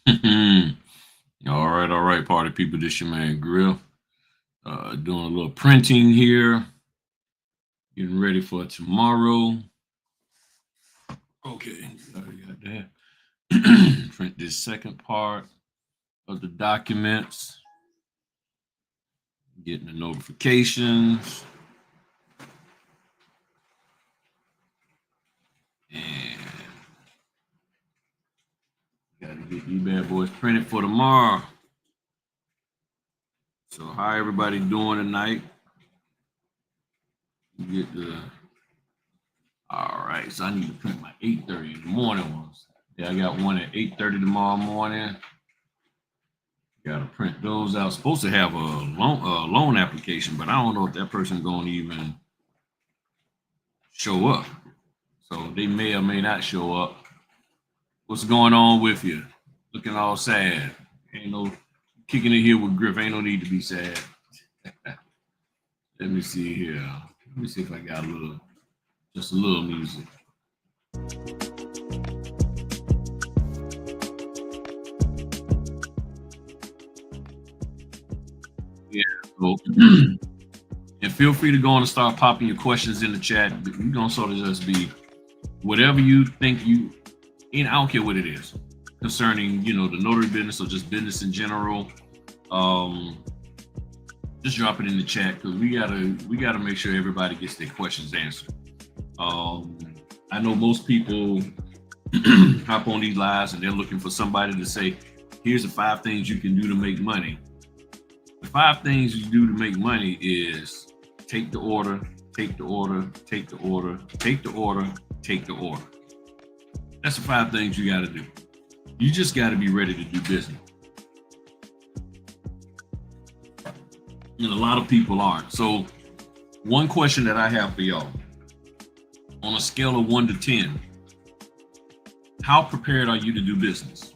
All right, party people. This your man Grill. Doing a little printing here, getting ready for tomorrow. Okay, already got that. Print this second part of the documents, getting the notifications, and gotta get these bad boys printed for tomorrow. So, how everybody doing tonight? Get the All right, so I need to print my 8:30 in the morning ones. Yeah, I got one at 8:30 tomorrow morning. Got to print those out. Supposed to have a loan application, but I don't know if that person going to even show up. So they may or may not show up. What's going on with you? Looking all sad. Ain't no kicking it here with Griff. Ain't no need to be sad. Let me see here. Let me see if I got just a little music. Yeah. So, and feel free to go on and start popping your questions in the chat. We're gonna sort of just be whatever you think I don't care what it is concerning, the notary business or just business in general. Um, just drop it in the chat because we gotta make sure everybody gets their questions answered. Um, I know most people hop on these lives and they're looking for somebody to say, "Here's the 5 things you can do to make money." The 5 things you do to make money is take the order, take the order, take the order, take the order, take the order. That's the 5 things you got to do. You just got to be ready to do business. And a lot of people aren't. So, one question that I have for y'all on a scale of 1 to 10, how prepared are you to do business?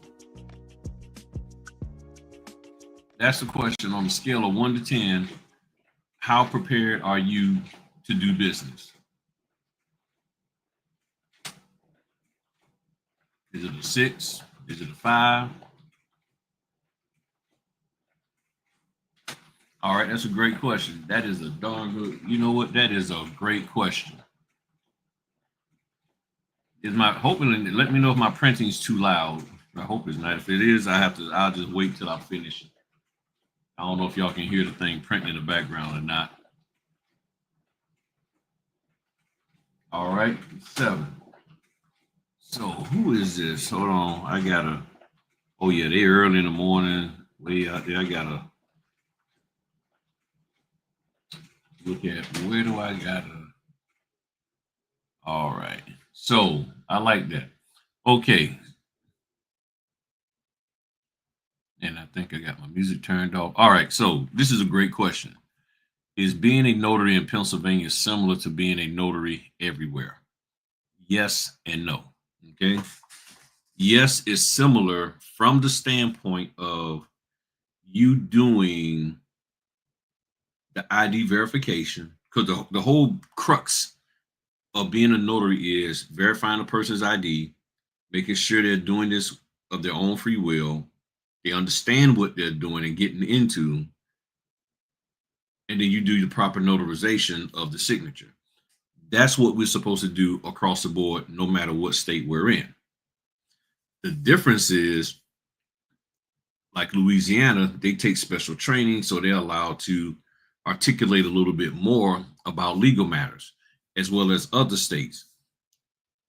That's the question on a scale of 1 to 10. How prepared are you to do business? Is it a 6? Is it a 5? All right, that's a great question. That is a darn good. You know what? That is a great question. Is my hoping? Let me know if my printing is too loud. I hope it's not. If it is, I'll just wait till I finish it. I don't know if y'all can hear the thing printing in the background or not. All right, 7. So who is this? Hold on, I gotta. Oh yeah, they early in the morning, way out there. I gotta look at where do I gotta. All right, so I like that. Okay, and I think I got my music turned off. All right, so this is a great question. Is being a notary in Pennsylvania similar to being a notary everywhere? Yes and no. Okay. Yes, is similar from the standpoint of you doing the ID verification, because the whole crux of being a notary is verifying a person's ID, making sure they're doing this of their own free will, they understand what they're doing and getting into, and then you do the proper notarization of the signature. That's what we're supposed to do across the board, no matter what state we're in. The difference is, like Louisiana, they take special training, so they're allowed to articulate a little bit more about legal matters, as well as other states.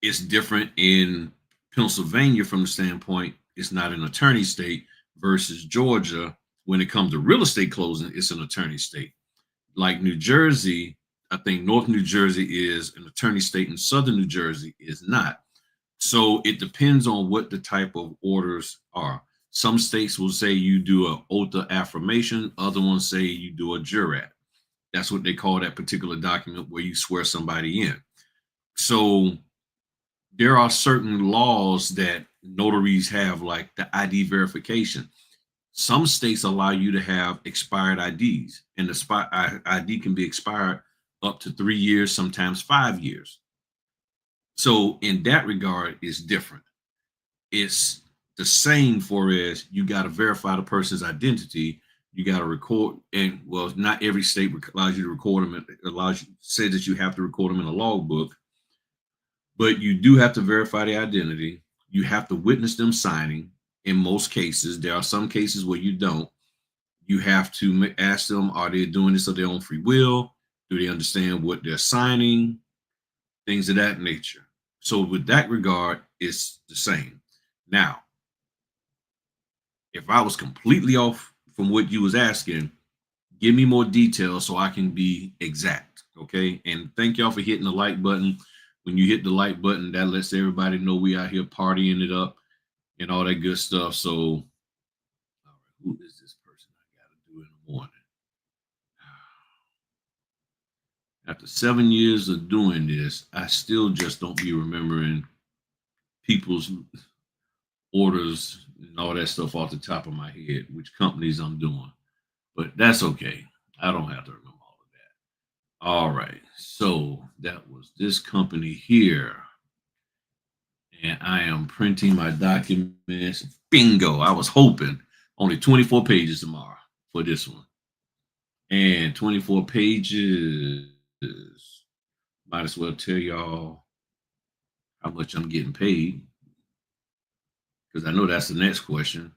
It's different in Pennsylvania from the standpoint it's not an attorney state versus Georgia. When it comes to real estate closing, it's an attorney state. Like New Jersey, I think North New Jersey is an attorney state and Southern New Jersey is not. So it depends on what the type of orders are. Some states will say you do an oath of affirmation. Other ones say you do a jurat. That's what they call that particular document where you swear somebody in. So there are certain laws that notaries have, like the ID verification. Some states allow you to have expired IDs, and the ID can be expired up to 3 years, sometimes 5 years. So in that regard, it's different. It's the same for as you got to verify the person's identity. You got to record, and well, not every state allows you to record them. It allows you say that you have to record them in a logbook, but you do have to verify the identity. You have to witness them signing. In most cases, there are some cases where you don't. You have to ask them, are they doing this of their own free will? Do they understand what they're signing? Things of that nature. So with that regard, it's the same. Now, if I was completely off from what you was asking, give me more details so I can be exact. Okay. And thank y'all for hitting the like button. When you hit the like button, that lets everybody know we out here partying it up and all that good stuff. So, all right, who is this person I got to do in the morning? After 7 years of doing this, I still just don't be remembering people's orders and all that stuff off the top of my head, which companies I'm doing. But that's okay. I don't have to remember all of that. All right. So that was this company here. And I am printing my documents. Bingo. I was hoping only 24 pages tomorrow for this one. And 24 pages. Might as well tell y'all how much I'm getting paid, because I know that's the next question.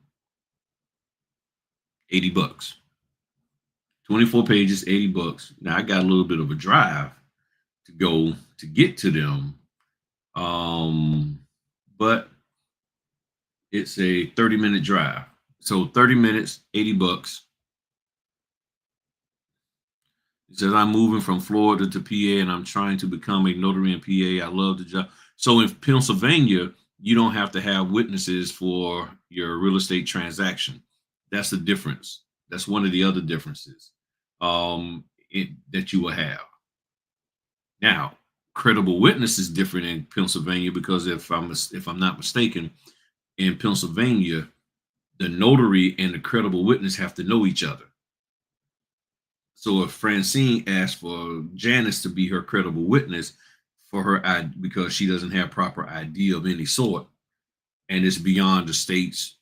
$80. 24 pages, $80. Now I got a little bit of a drive to go to get to them. But it's a 30-minute drive. So 30 minutes, $80. It says I'm moving from Florida to PA and I'm trying to become a notary in PA. I love the job. So in Pennsylvania, you don't have to have witnesses for your real estate transaction. That's the difference. That's one of the other differences that you will have. Now, credible witness is different in Pennsylvania because if I'm not mistaken, in Pennsylvania, the notary and the credible witness have to know each other. So if Francine asked for Janice to be her credible witness for her ID because she doesn't have proper ID of any sort, and it's beyond the state's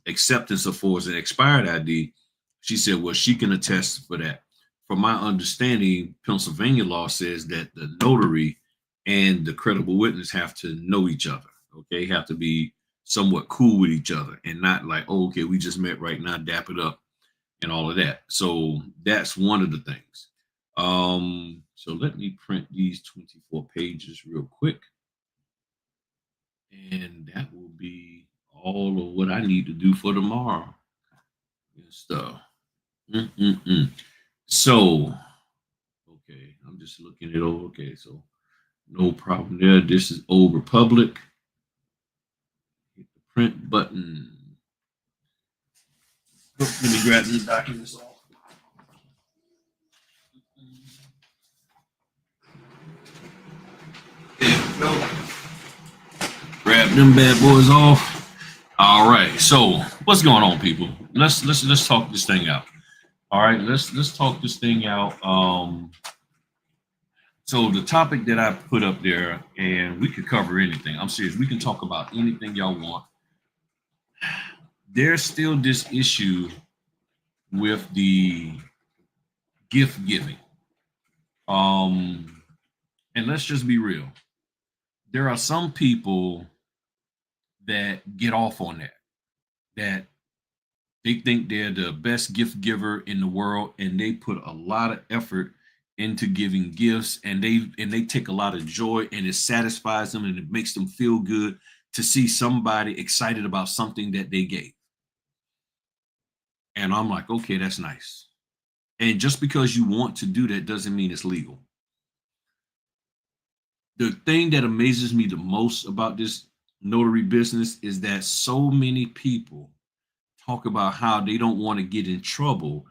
acceptance of for as an expired ID, she said, well, she can attest for that. From my understanding, Pennsylvania law says that the notary and the credible witness have to know each other. Okay, have to be somewhat cool with each other and not like, oh, okay, we just met right now, dap it up and all of that. So that's one of the things. So let me print these 24 pages real quick. And that will be all of what I need to do for tomorrow and stuff. So, okay, I'm just looking it over. Okay, so no problem there. This is Old Republic. Hit the print button. Oh, let me grab these documents off. There we go. Grab them bad boys off. All right. So what's going on, people? Let's talk this thing out. All right. Let's talk this thing out. So the topic that I put up there, and we could cover anything. I'm serious. We can talk about anything y'all want. There's still this issue with the gift giving. And let's just be real. There are some people that get off on that they think they're the best gift giver in the world, and they put a lot of effort into giving gifts, and they take a lot of joy, and it satisfies them and it makes them feel good to see somebody excited about something that they gave. And I'm like, okay, that's nice. And just because you want to do that doesn't mean it's legal. The thing that amazes me the most about this notary business is that so many people talk about how they don't want to get in trouble,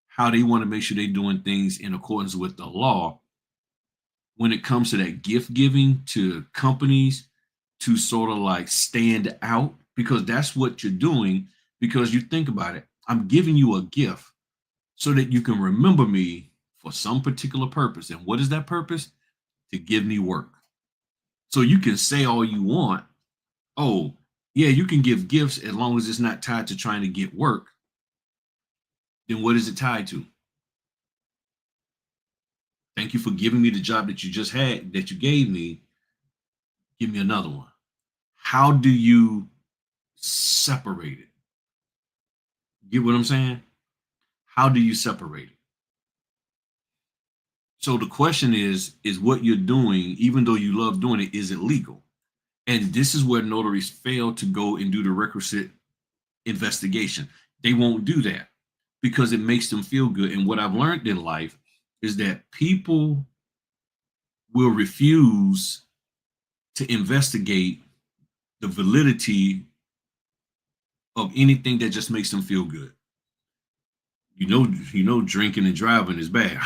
how they want to make sure they're doing things in accordance with the law when it comes to that gift giving to companies to sort of like stand out, because that's what you're doing. Because you think about it, I'm giving you a gift so that you can remember me for some particular purpose. And what is that purpose? To give me work. So you can say all you want, oh, Yeah, you can give gifts as long as it's not tied to trying to get work. Then what is it tied to? Thank you for giving me the job that you just had, that you gave me. Give me another one. How do you separate it? Get what I'm saying? How do you separate it? So the question is what you're doing, even though you love doing it, is it legal? And this is where notaries fail to go and do the requisite investigation. They won't do that because it makes them feel good. And what I've learned in life is that people will refuse to investigate the validity of anything that just makes them feel good. Drinking and driving is bad.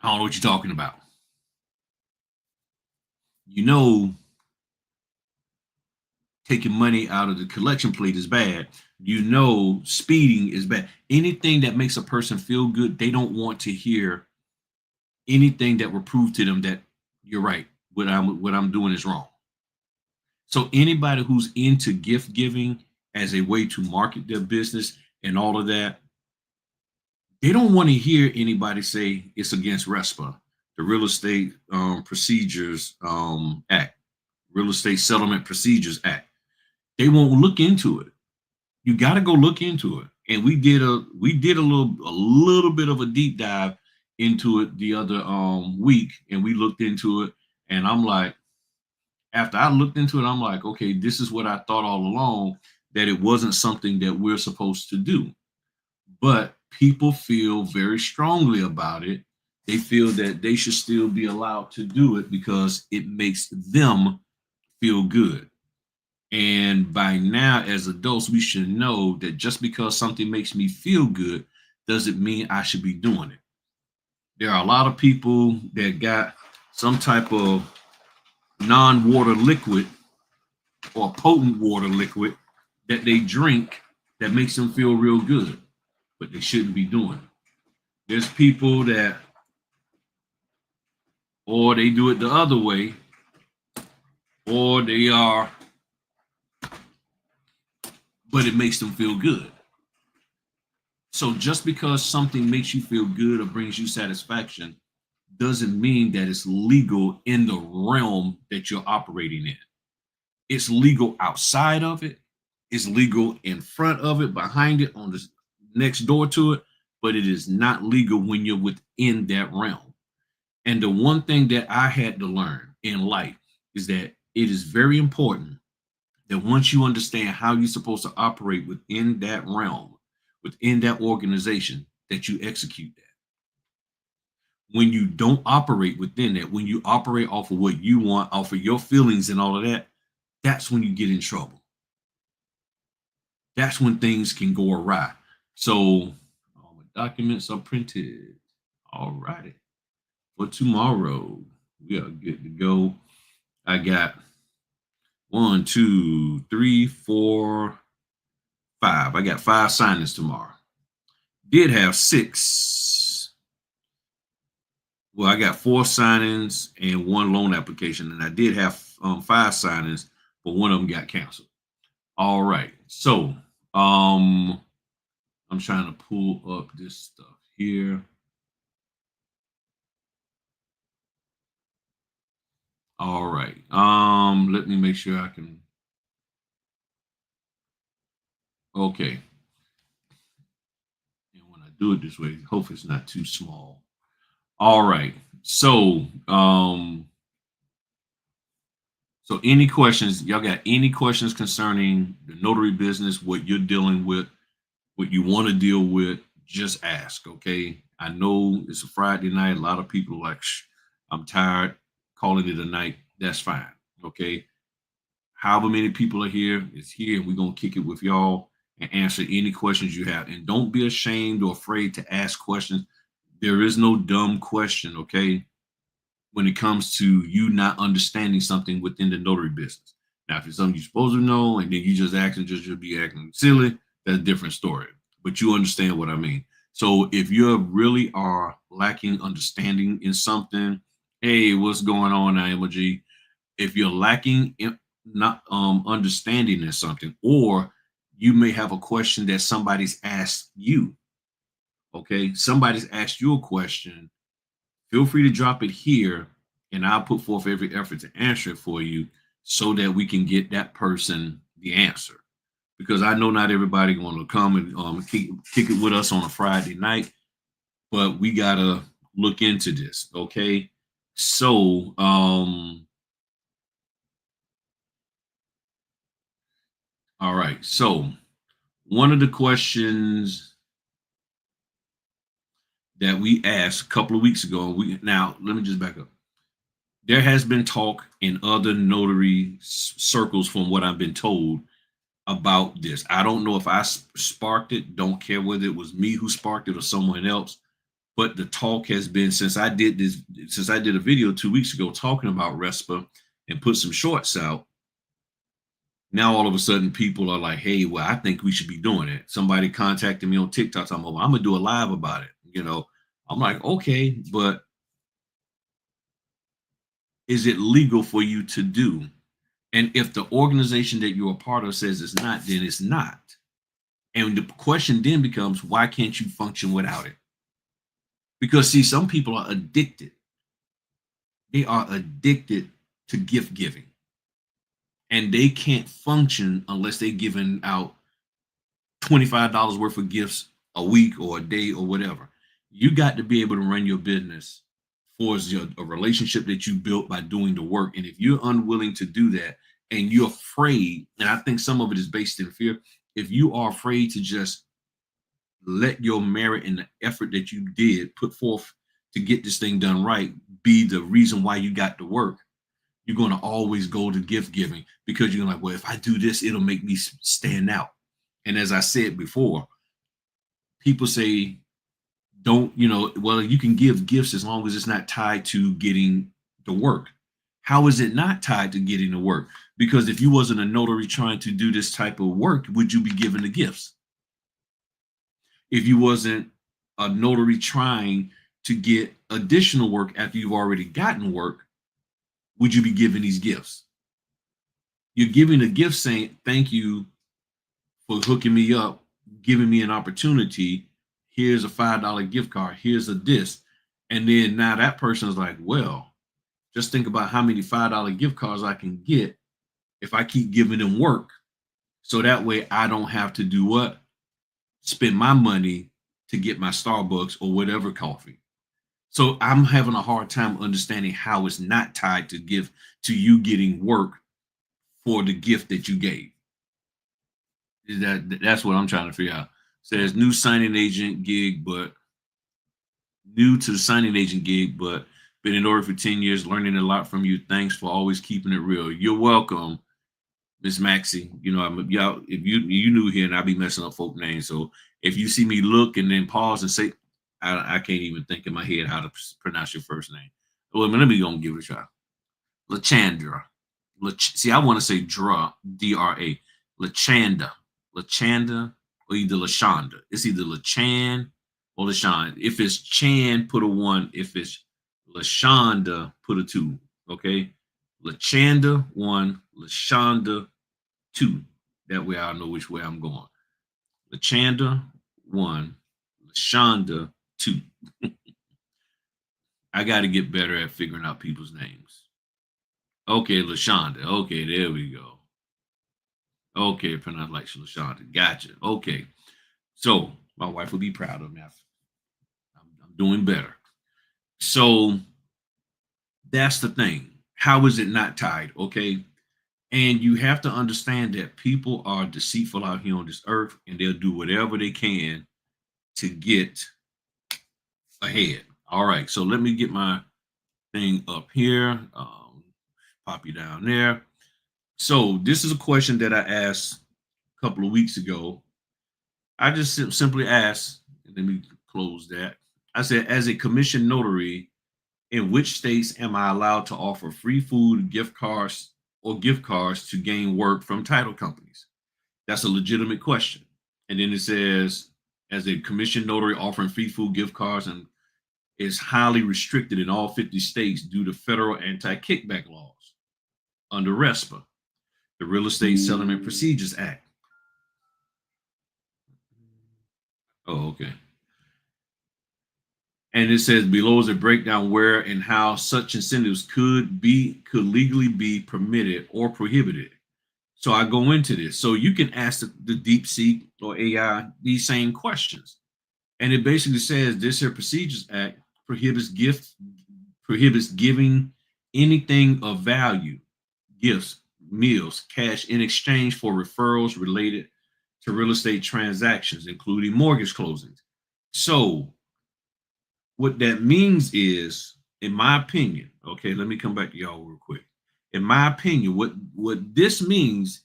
I don't know what you're talking about. You know, taking money out of the collection plate is bad. Speeding is bad. Anything that makes a person feel good, they don't want to hear anything that will prove to them that you're right. What I'm doing is wrong. So anybody who's into gift giving as a way to market their business and all of that, they don't want to hear anybody say it's against RESPA, the Real Estate Procedures Act, Real Estate Settlement Procedures Act. They won't look into it. You got to go look into it. And we did a little bit of a deep dive into it the other week, and we looked into it. And I'm like, after I looked into it, I'm like, okay, this is what I thought all along, that it wasn't something that we're supposed to do. But people feel very strongly about it. They feel that they should still be allowed to do it because it makes them feel good. And by now, as adults, we should know that just because something makes me feel good doesn't mean I should be doing it. There are a lot of people that got some type of non water liquid or potent water liquid that they drink that makes them feel real good, but they shouldn't be doing it. There's people that, or they do it the other way, or they are, but it makes them feel good. So just because something makes you feel good or brings you satisfaction doesn't mean that it's legal in the realm that you're operating in. It's legal outside of it. It's legal in front of it, behind it, on the next door to it, but it is not legal when you're within that realm. And the one thing that I had to learn in life is that it is very important that once you understand how you're supposed to operate within that realm, within that organization, that you execute that. When you don't operate within that, when you operate off of what you want, off of your feelings and all of that, that's when you get in trouble. That's when things can go awry. So all my documents are printed. All righty. For tomorrow, we are good to go. I got 1, 2, 3, 4, 5. I got 5 signings tomorrow. Did have 6. Well, I got 4 signings and 1 loan application, and I did have 5 signings, but one of them got canceled. All right. So I'm trying to pull up this stuff here. All right. Let me make sure I can. Okay. And when I do it this way, hopefully it's not too small. All right. So any questions? Y'all got any questions concerning the notary business, what you're dealing with, what you want to deal with, just ask, okay? I know it's a Friday night. A lot of people are like, I'm tired, calling it a night. That's fine, okay? However many people are here, it's here, and we're going to kick it with y'all and answer any questions you have. And don't be ashamed or afraid to ask questions. There is no dumb question, okay, when it comes to you not understanding something within the notary business. Now, if it's something you're supposed to know and then you just acting, just be acting silly, that's a different story. But you understand what I mean. So if you really are lacking understanding in something, hey, what's going on, IMG? If you're lacking not understanding in something, or you may have a question that somebody's asked you. Okay, somebody's asked you a question. Feel free to drop it here, and I'll put forth every effort to answer it for you, so that we can get that person the answer. Because I know not everybody going to come and kick it with us on a Friday night, but we gotta look into this. Okay, so all right. So one of the questions that we asked a couple of weeks ago, we now let me just back up. There has been talk in other notary circles, from what I've been told, about this. I don't know if I sparked it. Don't care whether it was me who sparked it or someone else. But the talk has been, since I did a video 2 weeks ago talking about RESPA and put some shorts out. Now all of a sudden people are like, hey, well, I think we should be doing it. Somebody contacted me on TikTok. I'm like, well, I'm gonna do a live about it. I'm like, okay, but is it legal for you to do? And if the organization that you're a part of says it's not, then it's not. And the question then becomes, why can't you function without it? Because see, some people are addicted. They are addicted to gift giving. And they can't function unless they're giving out $25 worth of gifts a week or a day or whatever. You got to be able to run your business for a relationship that you built by doing the work. And if you're unwilling to do that and you're afraid, and I think some of it is based in fear, if you are afraid to just let your merit and the effort that you did put forth to get this thing done right be the reason why you got to work, you're going to always go to gift giving, because you're like, well, if I do this, it'll make me stand out. And as I said before, people say, don't, well, you can give gifts as long as it's not tied to getting the work. How is it not tied to getting the work? Because if you wasn't a notary trying to do this type of work, would you be giving the gifts? If you wasn't a notary trying to get additional work after you've already gotten work, would you be giving these gifts? You're giving a gift saying, thank you for hooking me up, giving me an opportunity. Here's a $5 gift card. Here's a this. And then now that person is like, well, just think about how many $5 gift cards I can get if I keep giving them work. So that way I don't have to do what? Spend my money to get my Starbucks or whatever coffee. So I'm having a hard time understanding how it's not tied to you getting work for the gift that you gave. That's what I'm trying to figure out. Says new signing agent gig, but new to the signing agent gig, but been in order for 10 years, learning a lot from you. Thanks for always keeping it real. You're welcome, Miss Maxie. Y'all, if you new here and I be messing up folk names. So if you see me look and then pause and say, I can't even think in my head how to pronounce your first name. Well, let me go and give it a try. Lachandra. See, I want to say D-R-A. Lachanda. Lachanda or either Lashonda. It's either Lachan or LaShawn. If it's Chan, put a 1. If it's Lashonda, put a 2. Okay? Lachanda 1, Lashonda 2. That way I'll know which way I'm going. Lachanda 1, Lashonda 2. I got to get better at figuring out people's names. Okay, Lashonda. Okay, there we go. Okay, pronounced like Lashonda. Gotcha. Okay. So my wife will be proud of me. I'm doing better. So that's the thing. How is it not tied? Okay. And you have to understand that people are deceitful out here on this earth, and they'll do whatever they can to get ahead. All right. So let me get my thing up here. Pop you down there. So this is a question that I asked a couple of weeks ago. I just simply asked, and let me close that. I said, as a commissioned notary, in which states am I allowed to offer free food, gift cards, or gift cards to gain work from title companies? That's a legitimate question. And then it says, as a commissioned notary offering free food, gift cards, and is highly restricted in all 50 states due to federal anti-kickback laws under RESPA. The Real Estate Settlement Procedures Act. Oh, okay. And it says below is a breakdown where and how such incentives could legally be permitted or prohibited. So I go into this. So you can ask the DeepSeek or AI these same questions. And it basically says this here Procedures Act prohibits giving anything of value, gifts, meals, cash in exchange for referrals related to real estate transactions, including mortgage closings. So what that means is, in my opinion, okay, let me come back to y'all real quick. In my opinion, what this means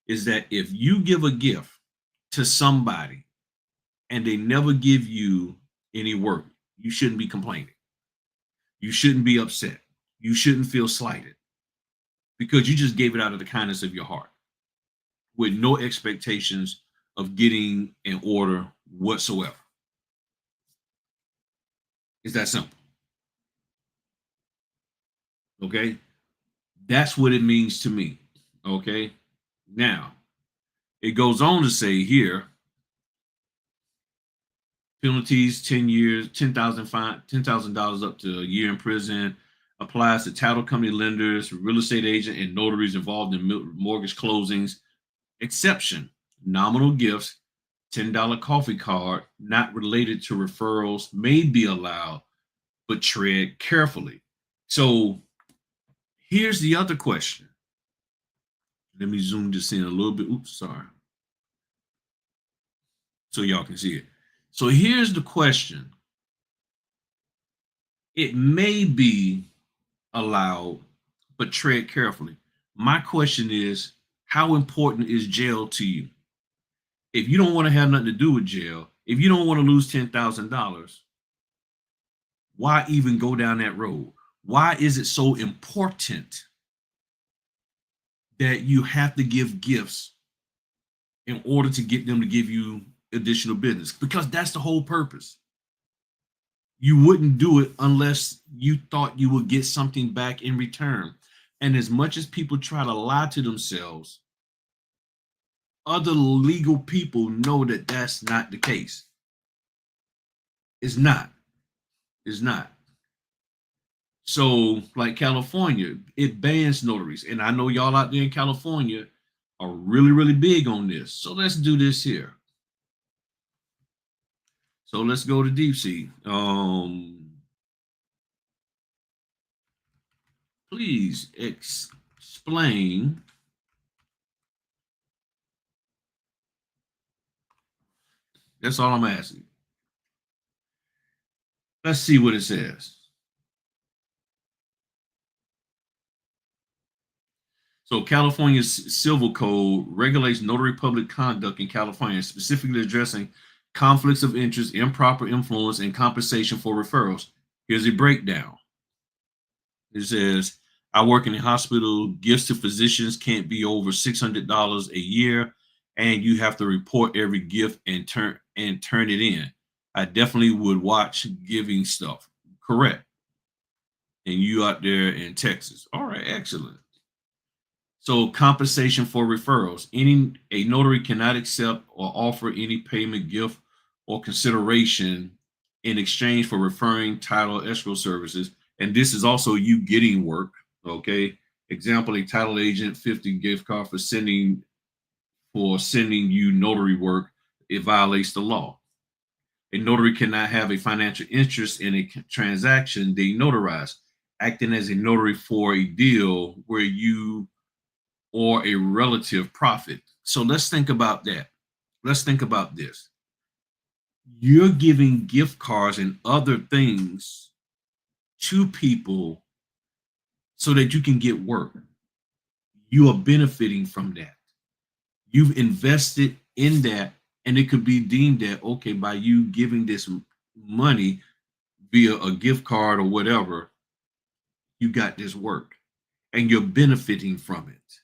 is that if you give a gift to somebody and they never give you any work, you shouldn't be complaining. You shouldn't be upset. You shouldn't feel slighted because you just gave it out of the kindness of your heart with no expectations of getting an order whatsoever. It's that simple. Okay. That's what it means to me. Okay. Now, it goes on to say here penalties 10 years, $10,000 up to a year in prison applies to title company lenders, real estate agent, and notaries involved in mortgage closings. Exception nominal gifts, $10 coffee card not related to referrals may be allowed, but tread carefully. So here's the other question. Let me zoom this in a little bit. Oops, sorry. So y'all can see it. So here's the question. It may be allowed, but tread carefully. My question is, how important is jail to you? If you don't want to have nothing to do with jail, if you don't want to lose $10,000, why even go down that road? Why is it so important that you have to give gifts in order to get them to give you additional business? Because that's the whole purpose. You wouldn't do it unless you thought you would get something back in return. And as much as people try to lie to themselves, other legal people know that that's not the case. It's not. It's not. So, like California, it bans notaries. And I know y'all out there in California are really, really big on this. So let's do this here. So let's go to DeepSeek. Please explain. That's all I'm asking. Let's see what it says. So California's Civil Code regulates notary public conduct in California, specifically addressing conflicts of interest, improper influence, and compensation for referrals. Here's a breakdown. It says, I work in a hospital. Gifts to physicians can't be over $600 a year, and you have to report every gift and turn it in. I definitely would watch giving stuff. Correct. And you out there in Texas. All right, excellent. So compensation for referrals. A notary cannot accept or offer any payment, gift, or consideration in exchange for referring title escrow services. And this is also you getting work. Okay. Example, a title agent 50 gift card for sending you notary work. It violates the law. A notary cannot have a financial interest in a transaction they notarize, acting as a notary for a deal where you or a relative profit. So let's think about that. Let's think about this. You're giving gift cards and other things to people so that you can get work. You are benefiting from that. You've invested in that, and it could be deemed that, okay, by you giving this money via a gift card or whatever, you got this work and you're benefiting from it.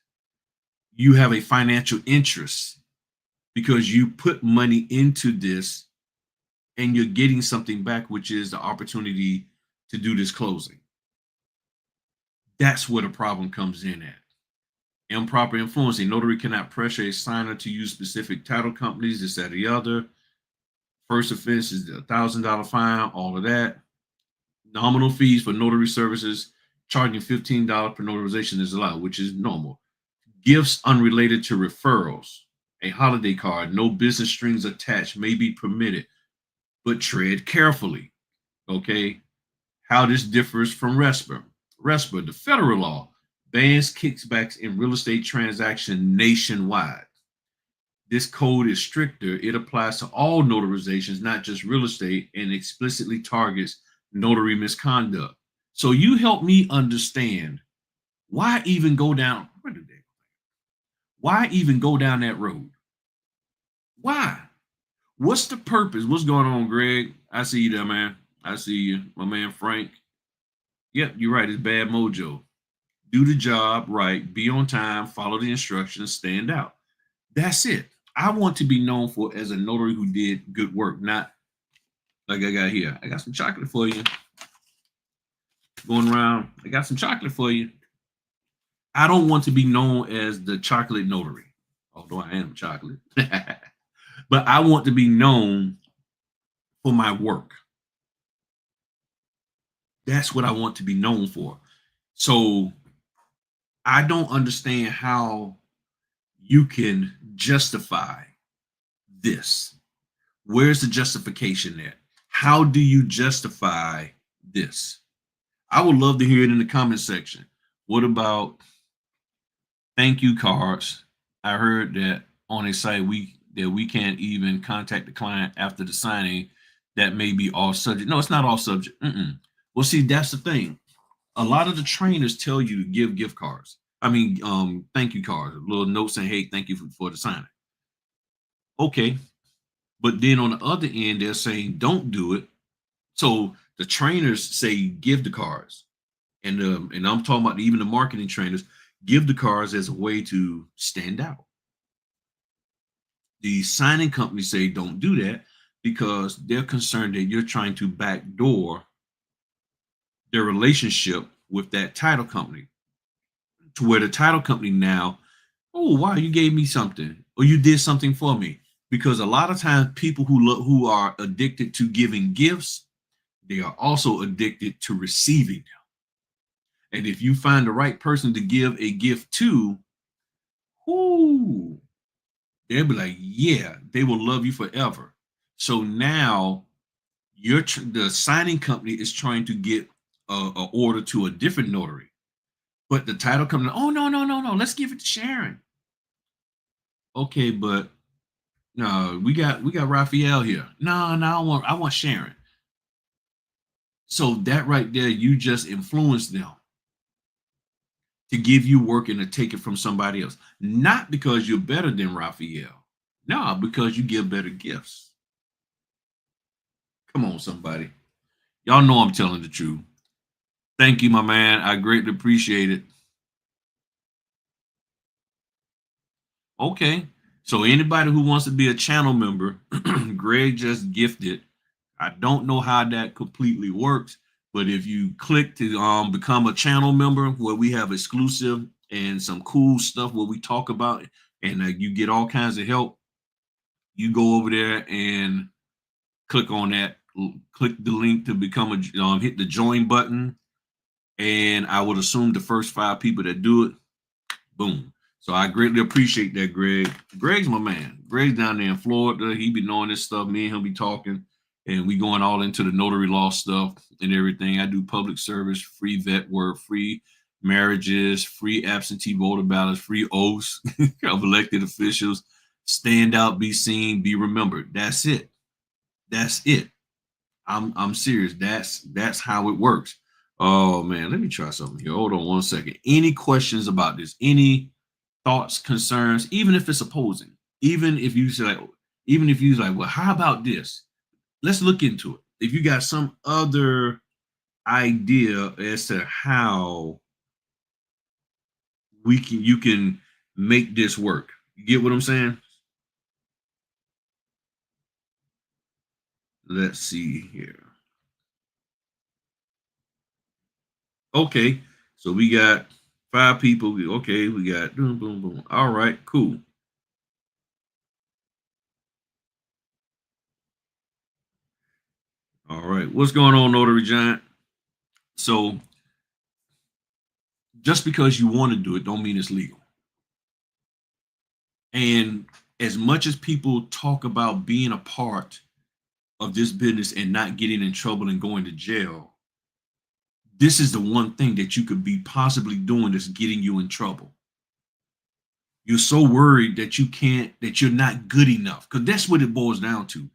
You have a financial interest because you put money into this and you're getting something back, which is the opportunity to do this closing. That's where the problem comes in at. Improper influence. A notary cannot pressure a signer to use specific title companies, this, that, or the other. First offense is a $1,000 fine, all of that. Nominal fees for notary services, charging $15 per notarization is allowed, which is normal. Gifts unrelated to referrals. A holiday card, no business strings attached, may be permitted, but tread carefully. Okay. How this differs from RESPA. RESPA, the federal law, bans kickbacks in real estate transactions nationwide. This code is stricter. It applies to all notarizations, not just real estate, and explicitly targets notary misconduct. So you help me understand why even go down why even go down that road? Why? What's the purpose? What's going on, Greg? I see you there, man. I see you, my man Frank. Yep, you're right. It's bad mojo. Do the job right, be on time, follow the instructions, stand out. That's it. I want to be known for as a notary who did good work, not like I got here. I got some chocolate for you. Going around, I got some chocolate for you. I don't want to be known as the chocolate notary, although I am chocolate. But I want to be known for my work. That's what I want to be known for. So I don't understand how you can justify this. Where's the justification there? How do you justify this? I would love to hear it in the comment section. What about thank you cards? I heard that on a site we can't even contact the client after the signing. That may be all subject. No, it's not all subject. Well, see, that's the thing. A lot of the trainers tell you to give gift cards. I mean, thank you cards, a little note saying, "Hey, thank you for the signing." Okay, but then on the other end, they're saying don't do it. So the trainers say give the cards, and I'm talking about even the marketing trainers give the cards as a way to stand out. The signing companies say don't do that because they're concerned that you're trying to backdoor their relationship with that title company to where the title company now, oh wow, you gave me something or you did something for me. Because a lot of times people who are addicted to giving gifts, they are also addicted to receiving them. And if you find the right person to give a gift to, whoo, they'll be like, yeah, they will love you forever. So now the signing company is trying to get a order to a different notary, but the title company, oh no, no, no, no, let's give it to Sharon. Okay, but no, we got Raphael here. No, no, I want Sharon. So that right there, you just influence them to give you work and to take it from somebody else. Not because you're better than Raphael. No, because you give better gifts. Come on, somebody. Y'all know I'm telling the truth. Thank you, my man. I greatly appreciate it. Okay. So anybody who wants to be a channel member, Greg just gifted. I don't know how that completely works, but if you click to become a channel member where we have exclusive and some cool stuff where we talk about and you get all kinds of help, you go over there and click on that, click the link to become hit the join button, and I would assume the first 5 people that do it, boom. So I greatly appreciate that, Greg. Greg's my man. Greg's down there in Florida. He be knowing this stuff. Me and him be talking, and we going all into the notary law stuff and everything. I do public service, free vet work, free marriages, free absentee voter ballots, free oaths of elected officials. Stand out, be seen, be remembered. That's it. That's it. I'm serious. That's how it works. Oh man, let me try something here. Hold on one second. Any questions about this? Any thoughts, concerns, even if it's opposing, even if you say like, even if you like, well, how about this? Let's look into it. If you got some other idea as to how you can make this work. You get what I'm saying? Let's see here. Okay, so we got 5 people. Okay, we got boom, boom, boom. All right, cool. All right, what's going on, Notary Giant? So, just because you want to do it, don't mean it's legal. And as much as people talk about being a part of this business and not getting in trouble and going to jail, this is the one thing that you could be possibly doing that's getting you in trouble. You're so worried that you can't, that you're not good enough, because that's what it boils down to.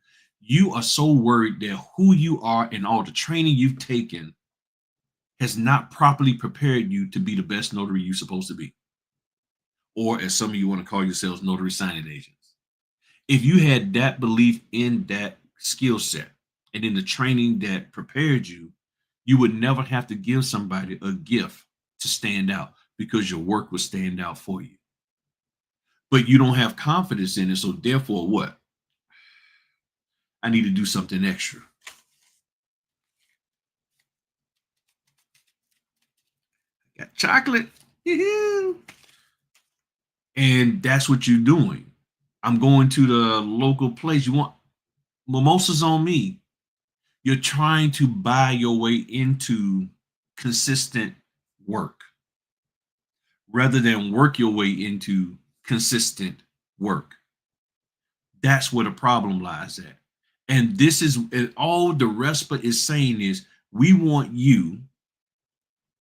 You are so worried that who you are and all the training you've taken has not properly prepared you to be the best notary you're supposed to be, or as some of you want to call yourselves, notary signing agents. If you had that belief in that skill set and in the training that prepared you, you would never have to give somebody a gift to stand out, because your work would stand out for you. But you don't have confidence in it. So therefore, what? I need to do something extra. Got chocolate. And that's what you're doing. I'm going to the local place. You want mimosas on me. You're trying to buy your way into consistent work rather than work your way into consistent work. That's where the problem lies at. And this is all the respite is saying is we want you,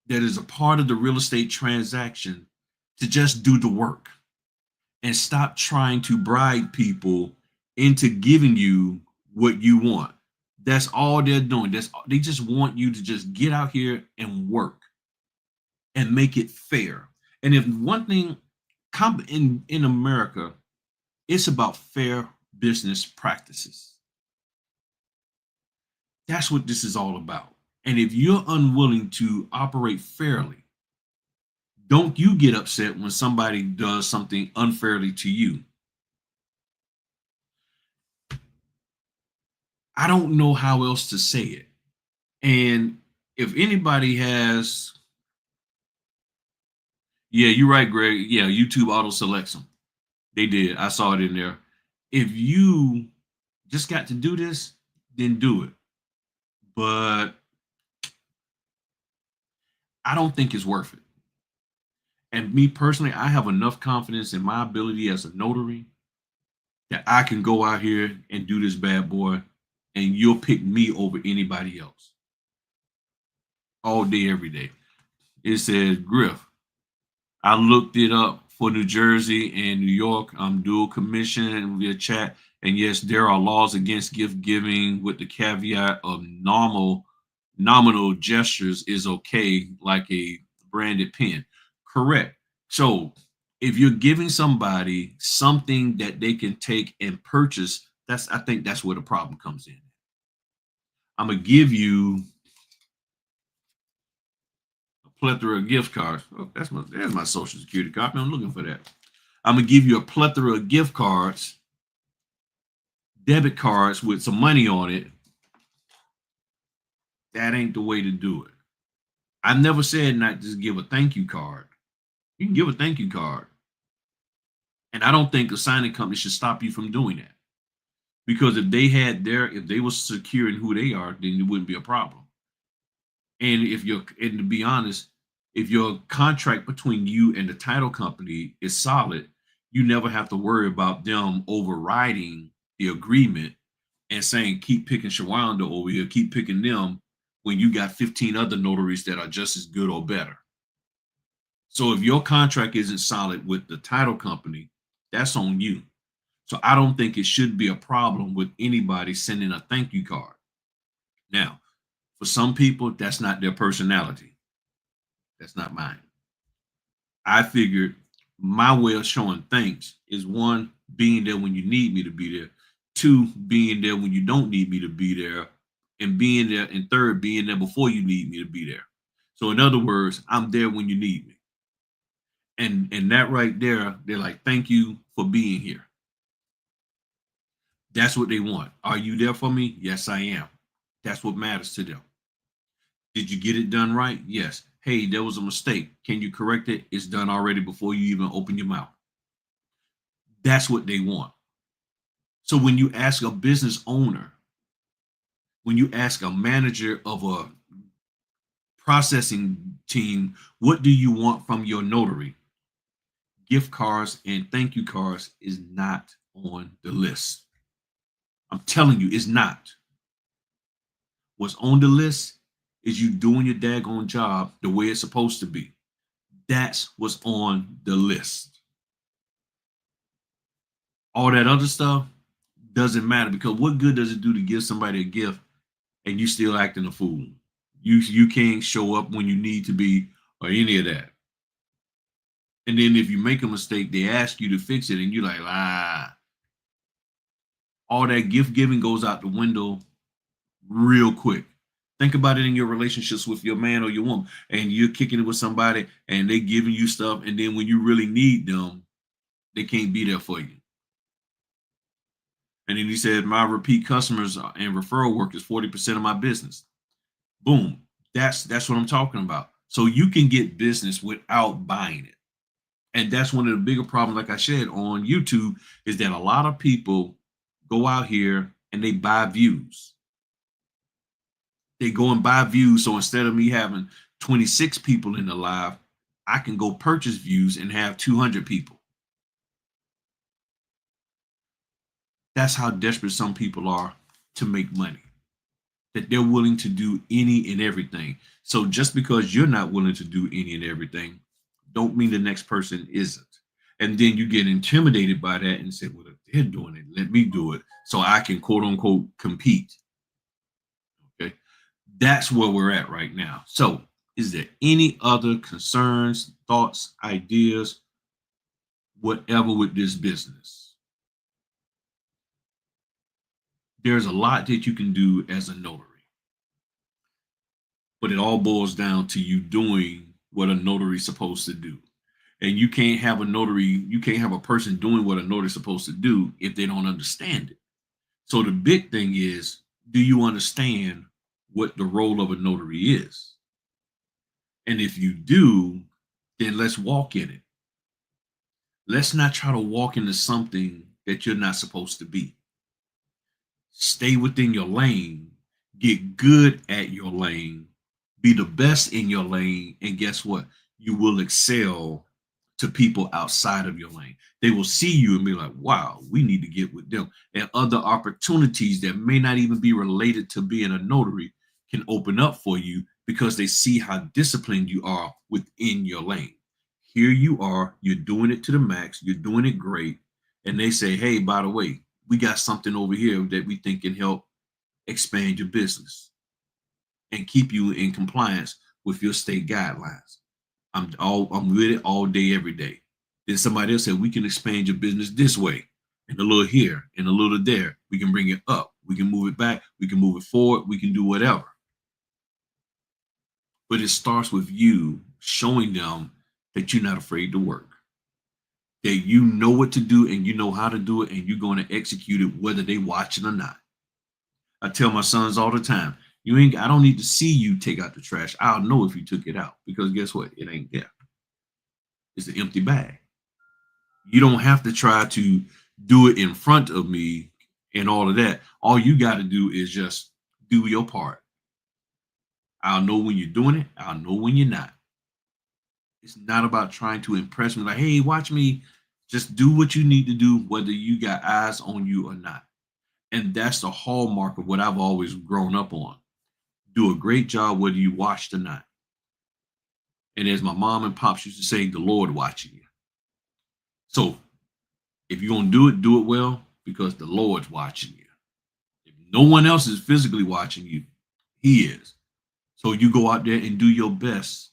that is a part of the real estate transaction, to just do the work and stop trying to bribe people into giving you what you want. That's all they're doing. They just want you to just get out here and work and make it fair. And if one thing in America, it's about fair business practices. That's what this is all about. And if you're unwilling to operate fairly, don't you get upset when somebody does something unfairly to you. I don't know how else to say it. And if anybody has, yeah, you're right, Greg. Yeah, YouTube auto selects them. They did. I saw it in there. If you just got to do this, then do it. But I don't think it's worth it. And me personally, I have enough confidence in my ability as a notary that I can go out here and do this bad boy, and you'll pick me over anybody else all day, every day. It says, Griff, I looked it up for New Jersey and New York. I'm dual commission via chat. And yes, there are laws against gift giving with the caveat of nominal gestures is okay, like a branded pen. Correct. So if you're giving somebody something that they can take and purchase, I think that's where the problem comes in. I'm gonna give you a plethora of gift cards. Oh, there's my social security card. I'm looking for that. I'm gonna give you a plethora of gift cards, debit cards with some money on it. That ain't the way to do it. I never said not just give a thank you card. You can give a thank you card. And I don't think a signing company should stop you from doing that. Because if they were secure in who they are, then it wouldn't be a problem. And to be honest, if your contract between you and the title company is solid, you never have to worry about them overriding the agreement and saying, keep picking Shawanda over here, keep picking them, when you got 15 other notaries that are just as good or better. So if your contract isn't solid with the title company, that's on you. So I don't think it should be a problem with anybody sending a thank you card. Now, for some people, that's not their personality. That's not mine. I figured my way of showing thanks is, one, being there when you need me to be there, two, being there when you don't need me to be there, and being there, and third, being there before you need me to be there. So in other words, I'm there when you need me. And that right there, they're like, thank you for being here. That's what they want. Are you there for me? Yes, I am. That's what matters to them. Did you get it done right? Yes. Hey, there was a mistake. Can you correct it? It's done already before you even open your mouth. That's what they want. So when you ask a business owner, when you ask a manager of a processing team, what do you want from your notary? Gift cards and thank you cards is not on the list. I'm telling you, it's not. What's on the list is you doing your daggone job the way it's supposed to be. That's what's on the list. All that other stuff doesn't matter, because what good does it do to give somebody a gift and you still acting a fool? You can't show up when you need to be or any of that. And then if you make a mistake, they ask you to fix it, and you're like, all that gift giving goes out the window real quick. Think about it in your relationships with your man or your woman, and you're kicking it with somebody, and they giving you stuff, and then when you really need them, they can't be there for you. And then he said, my repeat customers and referral work is 40% of my business. Boom. That's what I'm talking about. So you can get business without buying it. And that's one of the bigger problems, like I said, on YouTube, is that a lot of people go out here and they buy views. They go and buy views. So instead of me having 26 people in the live, I can go purchase views and have 200 people. That's how desperate some people are to make money, that they're willing to do any and everything. So just because you're not willing to do any and everything, don't mean the next person isn't. And then you get intimidated by that and say, well, if they're doing it, let me do it so I can quote unquote compete. Okay. That's where we're at right now. So is there any other concerns, thoughts, ideas, whatever with this business? There's a lot that you can do as a notary, but it all boils down to you doing what a notary is supposed to do. And you can't have a notary, you can't have a person doing what a notary is supposed to do if they don't understand it. So the big thing is, do you understand what the role of a notary is? And if you do, then let's walk in it. Let's not try to walk into something that you're not supposed to be. Stay within your lane, get good at your lane, be the best in your lane, and guess what? You will excel to people outside of your lane. They will see you and be like, wow, we need to get with them. And other opportunities that may not even be related to being a notary can open up for you because they see how disciplined you are within your lane. Here you are, you're doing it to the max, you're doing it great. And they say, hey, by the way, we got something over here that we think can help expand your business and keep you in compliance with your state guidelines. I'm with it all day, every day. Then somebody else said we can expand your business this way, and a little here and a little there. We can bring it up. We can move it back. We can move it forward. We can do whatever. But it starts with you showing them that you're not afraid to work, that you know what to do and you know how to do it, and you're going to execute it whether they watch it or not. I tell my sons all the time, I don't need to see you take out the trash. I'll know if you took it out, because guess what? It ain't there. It's an empty bag. You don't have to try to do it in front of me and all of that. All you got to do is just do your part. I'll know when you're doing it. I'll know when you're not. It's not about trying to impress me like, hey, watch me. Just do what you need to do, whether you got eyes on you or not. And that's the hallmark of what I've always grown up on. Do a great job whether you watched or not. And as my mom and pops used to say, the Lord watching you. So if you're going to do it well, because the Lord's watching you. If no one else is physically watching you, he is. So you go out there and do your best.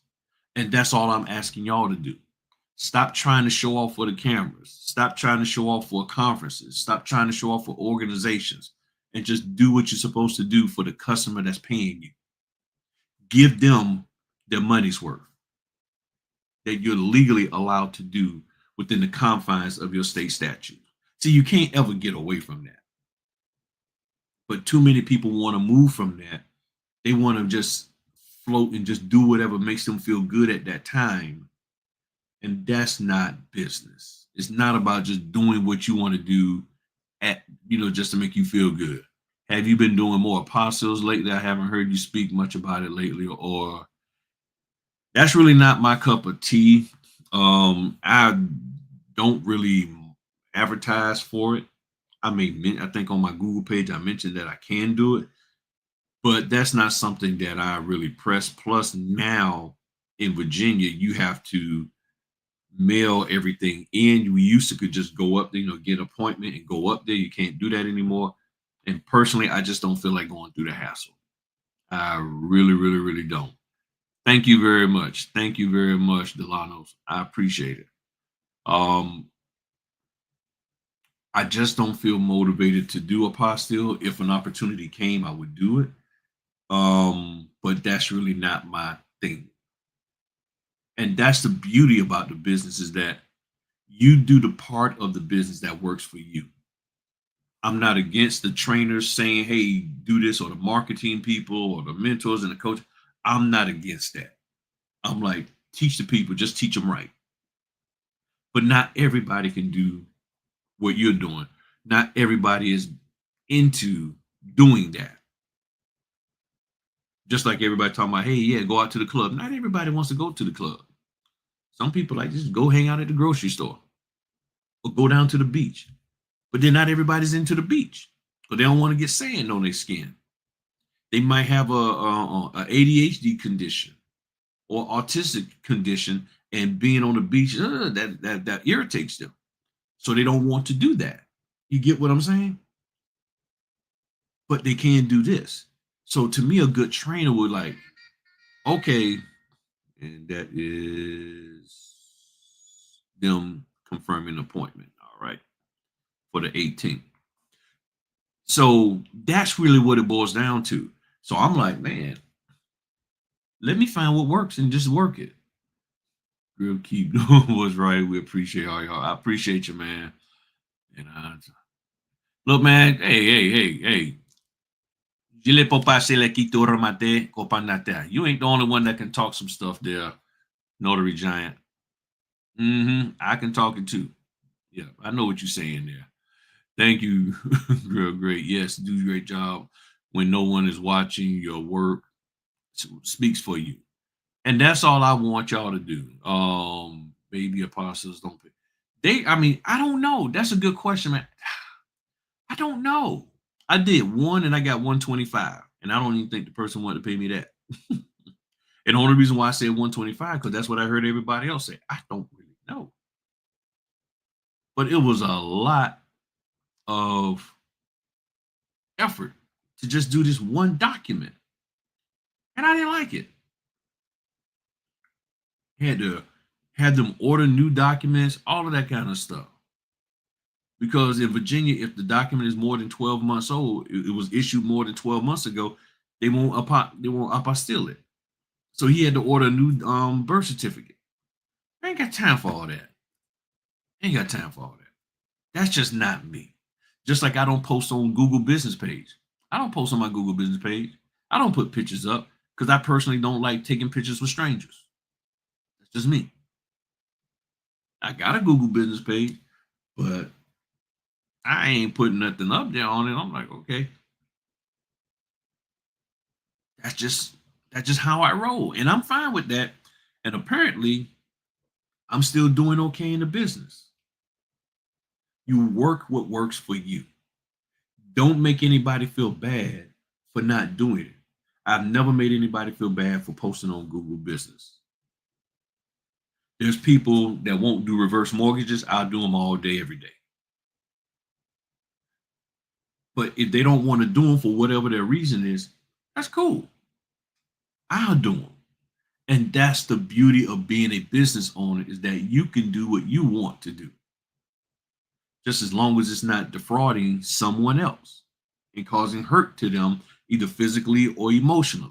And that's all I'm asking y'all to do. Stop trying to show off for the cameras. Stop trying to show off for conferences. Stop trying to show off for organizations. And just do what you're supposed to do for the customer that's paying you. Give them their money's worth that you're legally allowed to do within the confines of your state statute. See, you can't ever get away from that. But too many people want to move from that. They want to just float and just do whatever makes them feel good at that time. And that's not business. It's not about just doing what you want to do at, just to make you feel good. Have you been doing more apostles lately? I haven't heard you speak much about it lately, or that's really not my cup of tea. I don't really advertise for it. I think on my Google page I mentioned that I can do it, but that's not something that I really press. Plus, now in Virginia, you have to mail everything in. We used to could just go up there, get an appointment and go up there. You can't do that anymore. And personally, I just don't feel like going through the hassle. I really, really, really don't. Thank you very much. Thank you very much, Delanos. I appreciate it. Um, I just don't feel motivated to do a apostille. If an opportunity came, I would do it. But that's really not my thing. And that's the beauty about the business, is that you do the part of the business that works for you. I'm not against the trainers saying, hey, do this, or the marketing people or the mentors and the coach. I'm not against that. I'm like, teach the people, just teach them right. But not everybody can do what you're doing. Not everybody is into doing that. Just like everybody talking about, hey, yeah, go out to the club. Not everybody wants to go to the club. Some people like just go hang out at the grocery store or go down to the beach. But then not everybody's into the beach, because they don't want to get sand on their skin. They might have a ADHD condition or autistic condition, and being on the beach that irritates them. So they don't want to do that. You get what I'm saying? But they can do this. So to me, a good trainer would like, okay, and that is them confirming an appointment. All right, for the 18th. So that's really what it boils down to. So I'm like, man, let me find what works and just work it. Real keep doing what's right. We appreciate all y'all. I appreciate you, man. And look, man. Hey. You ain't the only one that can talk some stuff there, Notary Giant. I can talk it too. Yeah, I know what you're saying there. Thank you. Real great. Yes, do a great job when no one is watching. Your work speaks for you. And that's all I want y'all to do. Baby apostles don't pay. I don't know. That's a good question, man. I don't know. I did one and I got 125. And I don't even think the person wanted to pay me that. And the only reason why I said 125, because that's what I heard everybody else say. I don't really know. But it was a lot of effort to just do this one document. And I didn't like it. Had to have them order new documents, all of that kind of stuff. Because in Virginia, if the document is more than 12 months old, it was issued more than 12 months ago, they won't apostille it. So he had to order a new birth certificate. I ain't got time for all that. Ain't got time for all that. That's just not me. Just like I don't post on Google business page. I don't post on my Google business page. I don't put pictures up because I personally don't like taking pictures with strangers. That's just me. I got a Google business page, but I ain't putting nothing up there on it. I'm like, okay, that's just how I roll, and I'm fine with that. And apparently, I'm still doing okay in the business. You work what works for you. Don't make anybody feel bad for not doing it. I've never made anybody feel bad for posting on Google Business. There's people that won't do reverse mortgages. I'll do them all day, every day. But if they don't want to do them for whatever their reason is, that's cool. I'll do them. And that's the beauty of being a business owner, is that you can do what you want to do. Just as long as it's not defrauding someone else and causing hurt to them, either physically or emotionally.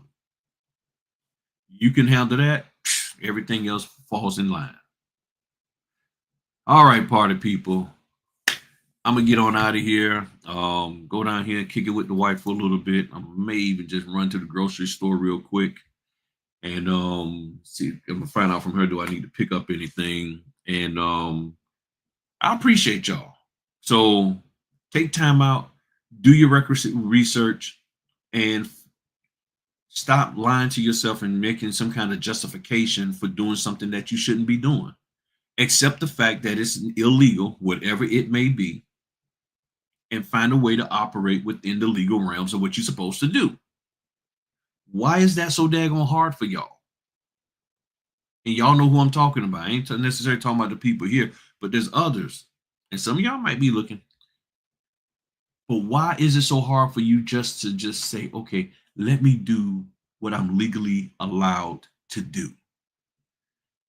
You can handle that, everything else falls in line. All right, party people. I'm gonna get on out of here. Go down here and kick it with the wife for a little bit. I may even just run to the grocery store real quick And see, I'm gonna find out from her, do I need to pick up anything? And I appreciate y'all. So take time out, do your requisite research, and stop lying to yourself and making some kind of justification for doing something that you shouldn't be doing. Accept the fact that it's illegal, whatever it may be, and find a way to operate within the legal realms of what you're supposed to do. Why is that so daggone hard for y'all? And y'all know who I'm talking about. I ain't necessarily talking about the people here, but there's others. And some of y'all might be looking. But why is it so hard for you just to just say, okay, let me do what I'm legally allowed to do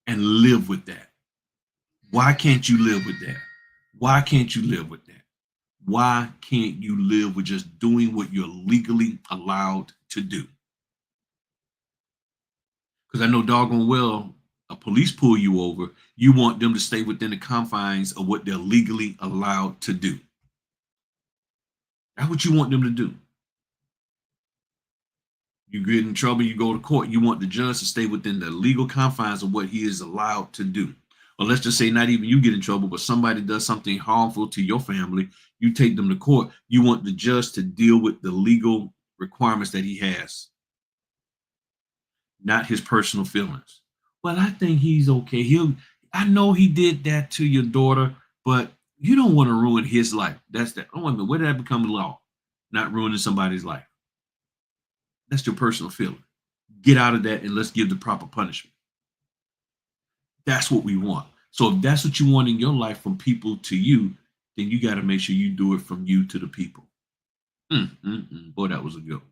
and live with that? Why can't you live with that? Why can't you live with that? Why can't you live with just doing what you're legally allowed to do? Because I know doggone well, a police pull you over, you want them to stay within the confines of what they're legally allowed to do. That's what you want them to do. You get in trouble, you go to court, you want the judge to stay within the legal confines of what he is allowed to do. Or let's just say not even you get in trouble, but somebody does something harmful to your family, you take them to court, you want the judge to deal with the legal requirements that he has, not his personal feelings. Well, I think he's okay. I know he did that to your daughter, but you don't want to ruin his life. That's that. Oh, wait a minute. Where did that become law? Not ruining somebody's life. That's your personal feeling. Get out of that and let's give the proper punishment. That's what we want. So if that's what you want in your life from people to you, then you got to make sure you do it from you to the people. Boy, that was a good one.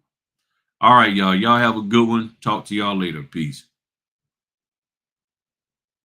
All right, y'all. Y'all have a good one. Talk to y'all later. Peace.